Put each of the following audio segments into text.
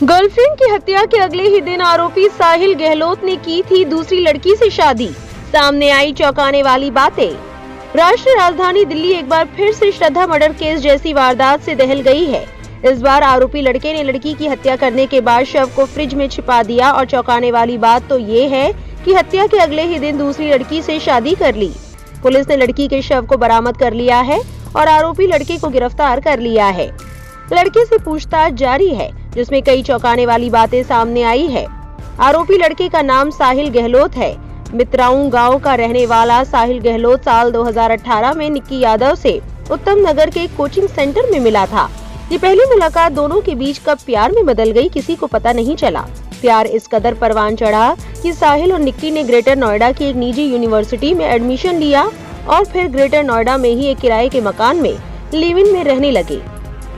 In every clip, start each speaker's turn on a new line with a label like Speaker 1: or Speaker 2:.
Speaker 1: Girlfriend की हत्या के अगले ही दिन आरोपी साहिल गहलोत ने की थी दूसरी लड़की से शादी। सामने आई चौंकाने वाली बातें। राष्ट्रीय राजधानी दिल्ली एक बार फिर से श्रद्धा मर्डर केस जैसी वारदात से दहल गई है। इस बार आरोपी लड़के ने लड़की की हत्या करने के बाद शव को फ्रिज में छिपा दिया और चौंकाने वाली बात तो ये है कि हत्या के अगले ही दिन दूसरी लड़की से शादी कर ली। पुलिस ने लड़की के शव को बरामद कर लिया है और आरोपी लड़के को गिरफ्तार कर लिया है। लड़के से पूछताछ जारी है, जिसमें कई चौंकाने वाली बातें सामने आई है। आरोपी लड़के का नाम साहिल गहलोत है। मित्राऊ गांव का रहने वाला साहिल गहलोत साल 2018 में निक्की यादव से उत्तम नगर के कोचिंग सेंटर में मिला था। ये पहली मुलाकात दोनों के बीच कब प्यार में बदल गई, किसी को पता नहीं चला। प्यार इस कदर परवान चढ़ा कि साहिल और निक्की ने ग्रेटर नोएडा की एक निजी यूनिवर्सिटी में एडमिशन लिया और फिर ग्रेटर नोएडा में ही एक किराए के मकान में लिव इन में रहने लगे।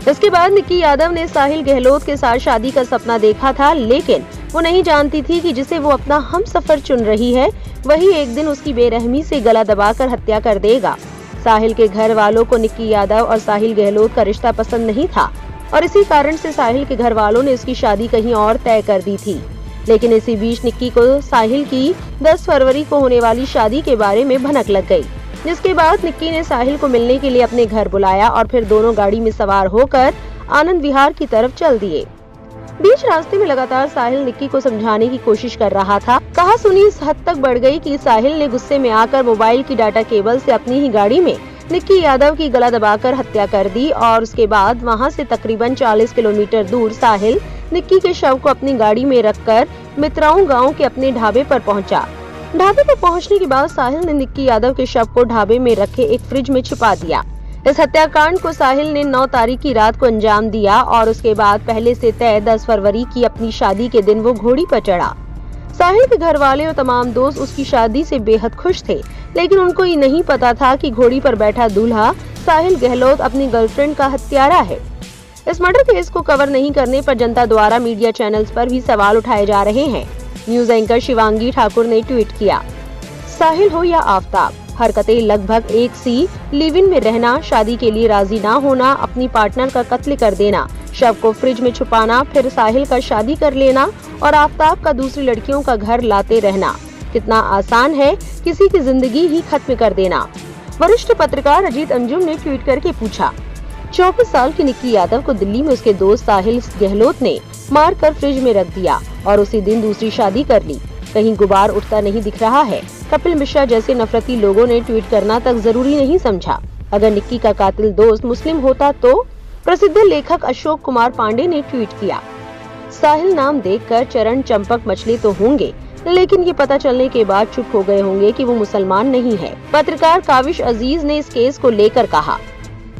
Speaker 1: इसके बाद निक्की यादव ने साहिल गहलोत के साथ शादी का सपना देखा था, लेकिन वो नहीं जानती थी कि जिसे वो अपना हमसफर चुन रही है वही एक दिन उसकी बेरहमी से गला दबाकर हत्या कर देगा। साहिल के घर वालों को निक्की यादव और साहिल गहलोत का रिश्ता पसंद नहीं था और इसी कारण से साहिल के घर वालों ने उसकी शादी कहीं और तय कर दी थी। लेकिन इसी बीच निक्की को साहिल की 10 फरवरी को होने वाली शादी के बारे में भनक लग गई, जिसके बाद निक्की ने साहिल को मिलने के लिए अपने घर बुलाया और फिर दोनों गाड़ी में सवार होकर आनंद विहार की तरफ चल दिए। बीच रास्ते में लगातार साहिल निक्की को समझाने की कोशिश कर रहा था। कहा सुनी इस हद तक बढ़ गई कि साहिल ने गुस्से में आकर मोबाइल की डाटा केबल से अपनी ही गाड़ी में निक्की यादव की गला दबाकर हत्या कर दी और उसके बाद वहां से तकरीबन 40 किलोमीटर दूर साहिल निक्की के शव को अपनी गाड़ी में रखकर मित्राऊ गाँव के अपने ढाबे पर पहुँचा। ढाबे पर पहुंचने के बाद साहिल ने निक्की यादव के शव को ढाबे में रखे एक फ्रिज में छिपा दिया। इस हत्याकांड को साहिल ने 9 तारीख की रात को अंजाम दिया और उसके बाद पहले से तय 10 फरवरी की अपनी शादी के दिन वो घोड़ी पर चढ़ा। साहिल के घर वाले और तमाम दोस्त उसकी शादी से बेहद खुश थे, लेकिन उनको ये नहीं पता था कि घोड़ी पर बैठा दूल्हा साहिल गहलोत अपनी गर्लफ्रेंड का हत्यारा है। इस मर्डर केस को कवर नहीं करने पर जनता द्वारा मीडिया चैनल्स पर भी सवाल उठाए जा रहे हैं। न्यूज एंकर शिवांगी ठाकुर ने ट्वीट किया, साहिल हो या आफताब, हरकतें लगभग एक सी। लिव इन में रहना, शादी के लिए राजी ना होना, अपनी पार्टनर का कत्ल कर देना, शव को फ्रिज में छुपाना, फिर साहिल का शादी कर लेना और आफताब का दूसरी लड़कियों का घर लाते रहना। कितना आसान है किसी की जिंदगी ही खत्म कर देना। वरिष्ठ पत्रकार अजीत अंजुम ने ट्वीट करके पूछा, 24 साल की निक्की यादव को दिल्ली में उसके दोस्त साहिल गहलोत ने मारकर फ्रिज में रख दिया और उसी दिन दूसरी शादी कर ली। कहीं गुबार उठता नहीं दिख रहा है। कपिल मिश्रा जैसे नफरती लोगों ने ट्वीट करना तक जरूरी नहीं समझा। अगर निक्की का कातिल दोस्त मुस्लिम होता तो? प्रसिद्ध लेखक अशोक कुमार पांडे ने ट्वीट किया, साहिल नाम देखकर चरण चंपक मछली तो होंगे, लेकिन ये पता चलने के बाद चुप हो गए होंगे कि वो मुसलमान नहीं है। पत्रकार काविश अजीज ने इस केस को लेकर कहा,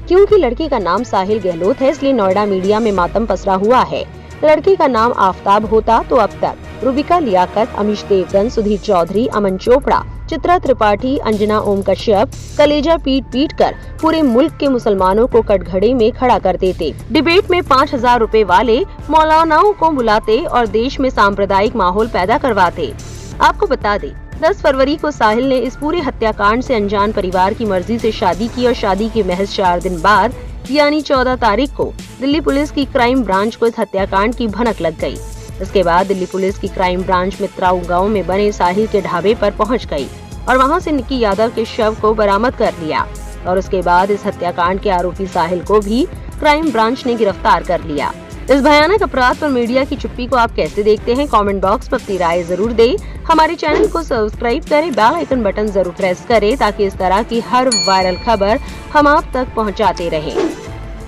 Speaker 1: क्योंकि लड़की का नाम साहिल गहलोत है इसलिए नोएडा मीडिया में मातम पसरा हुआ है। लड़के का नाम आफताब होता तो अब तक रूबिका लियाकत, अमीश देवगन, सुधीर चौधरी, अमन चोपड़ा, चित्रा त्रिपाठी, अंजना ओम कश्यप कलेजा पीट कर पूरे मुल्क के मुसलमानों को कटघरे में खड़ा कर देते। डिबेट में 5000 रुपए वाले मौलानाओं को बुलाते और देश में सांप्रदायिक माहौल पैदा करवाते। आपको बता दें, 10 फरवरी को साहिल ने इस पूरे हत्याकांड से अनजान परिवार की मर्जी से शादी की और शादी के महज 4 दिन बाद यानी 14 तारीख को दिल्ली पुलिस की क्राइम ब्रांच को इस हत्याकांड की भनक लग गई। इसके बाद दिल्ली पुलिस की क्राइम ब्रांच मित्राऊ गांव में बने साहिल के ढाबे पर पहुंच गई और वहां से निक्की यादव के शव को बरामद कर लिया और उसके बाद इस हत्याकांड के आरोपी साहिल को भी क्राइम ब्रांच ने गिरफ्तार कर लिया। इस भयानक अपराध पर मीडिया की चुप्पी को आप कैसे देखते हैं? कमेंट बॉक्स में अपनी राय जरूर दें। हमारे चैनल को सब्सक्राइब करें, बेल आइकन बटन जरूर प्रेस करें ताकि इस तरह की हर वायरल खबर हम आप तक पहुंचाते रहें।